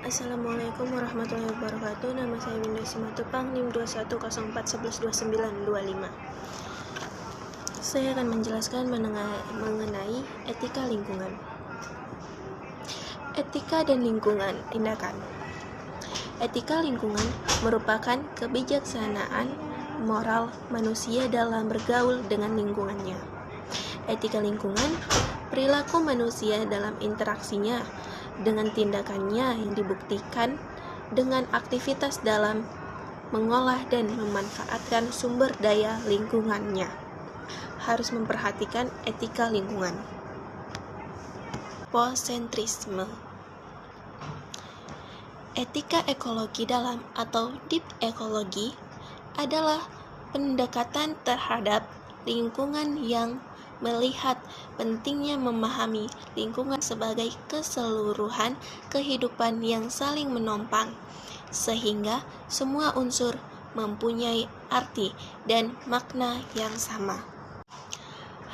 Assalamualaikum warahmatullahi wabarakatuh. Nama saya Winda Simatupang, NIM 2104112925. Saya akan menjelaskan mengenai etika lingkungan. Etika dan lingkungan tindakan. Etika lingkungan merupakan kebijaksanaan moral manusia dalam bergaul dengan lingkungannya. Etika lingkungan, perilaku manusia dalam interaksinya dengan tindakannya yang dibuktikan dengan aktivitas dalam mengolah dan memanfaatkan sumber daya lingkungannya. Harus memperhatikan etika lingkungan. Posentrisme. Etika ekologi dalam atau deep ekologi adalah pendekatan terhadap lingkungan yang melihat pentingnya memahami lingkungan sebagai keseluruhan kehidupan yang saling menopang, sehingga semua unsur mempunyai arti dan makna yang sama.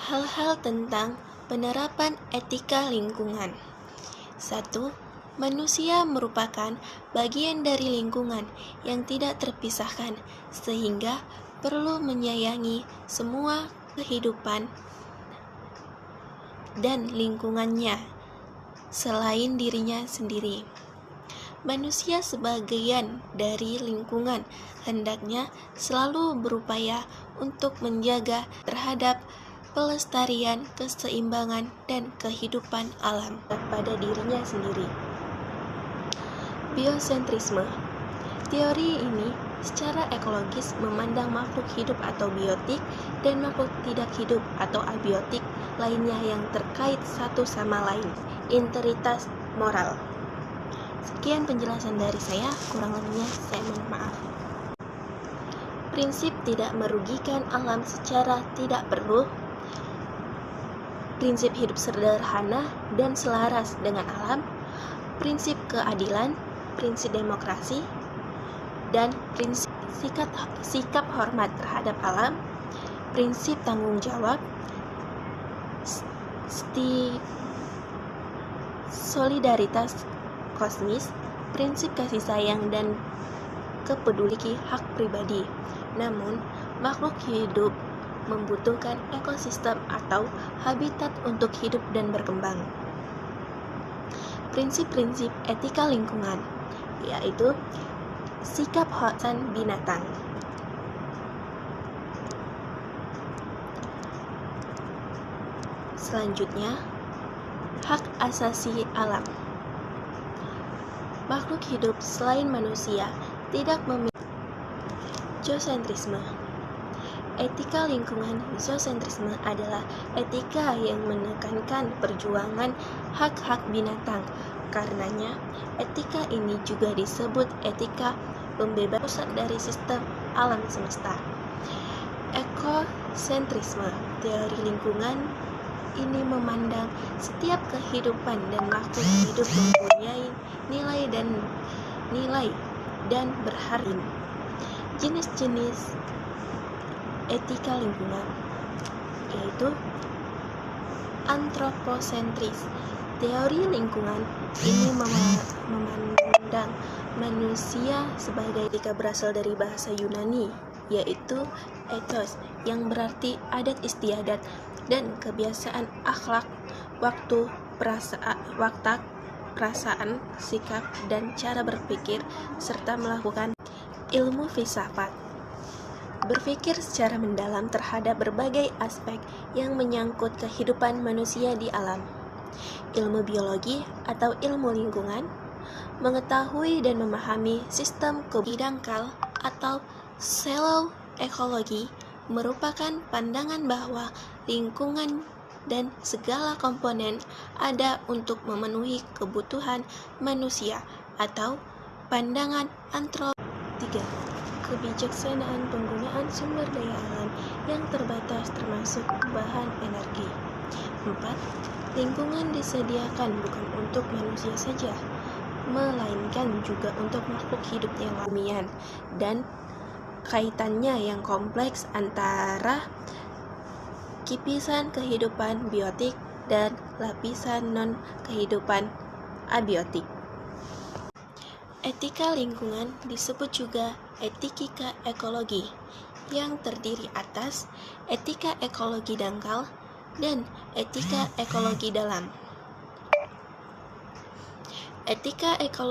Hal-hal tentang penerapan etika lingkungan. 1. Manusia merupakan bagian dari lingkungan yang tidak terpisahkan, sehingga perlu menyayangi semua kehidupan dan lingkungannya selain dirinya sendiri. Manusia sebagian dari lingkungan hendaknya selalu berupaya untuk menjaga terhadap pelestarian, keseimbangan, dan kehidupan alam pada dirinya sendiri. Biosentrisme. Teori ini secara ekologis memandang makhluk hidup atau biotik dan makhluk tidak hidup atau abiotik lainnya yang terkait satu sama lain. Integritas moral. Sekian penjelasan dari saya, kurang lebihnya saya mohon maaf. Prinsip tidak merugikan alam secara tidak perlu. Prinsip hidup sederhana dan selaras dengan alam. Prinsip keadilan, prinsip demokrasi, dan prinsip sikap hormat terhadap alam, prinsip tanggung jawab, solidaritas kosmis, prinsip kasih sayang dan kepedulian hak pribadi. Namun, makhluk hidup membutuhkan ekosistem atau habitat untuk hidup dan berkembang. Prinsip-prinsip etika lingkungan, yaitu sikap hormat binatang. Selanjutnya, hak asasi alam. Makhluk hidup selain manusia tidak memiliki zoosentrisme. Etika lingkungan zoosentrisme adalah etika yang menekankan perjuangan hak-hak binatang. Karenanya, etika ini juga disebut etika pembebasan dari sistem alam semesta. Ekosentrisme. Teori lingkungan ini memandang setiap kehidupan dan makhluk hidup mempunyai nilai dan berharga. Jenis-jenis etika lingkungan yaitu antroposentris. Teori lingkungan ini memandang manusia sebagai etika berasal dari bahasa Yunani, yaitu ethos, yang berarti adat istiadat dan kebiasaan akhlak, perasaan, sikap, dan cara berpikir, serta melakukan ilmu filsafat. Berpikir secara mendalam terhadap berbagai aspek yang menyangkut kehidupan manusia di alam. Ilmu biologi atau ilmu lingkungan, mengetahui dan memahami sistem dangkal atau selo ekologi merupakan pandangan bahwa lingkungan dan segala komponen ada untuk memenuhi kebutuhan manusia atau pandangan antroposen. 3. Kebijaksanaan penggunaan sumber daya alam yang terbatas termasuk bahan energi. 4. Lingkungan disediakan bukan untuk manusia saja, melainkan juga untuk makhluk hidup yang alamiah dan kaitannya yang kompleks antara lapisan kehidupan biotik dan lapisan non-kehidupan abiotik. Etika lingkungan disebut juga etika ekologi, yang terdiri atas etika ekologi dangkal dan etika ekologi dalam. Etika ekologi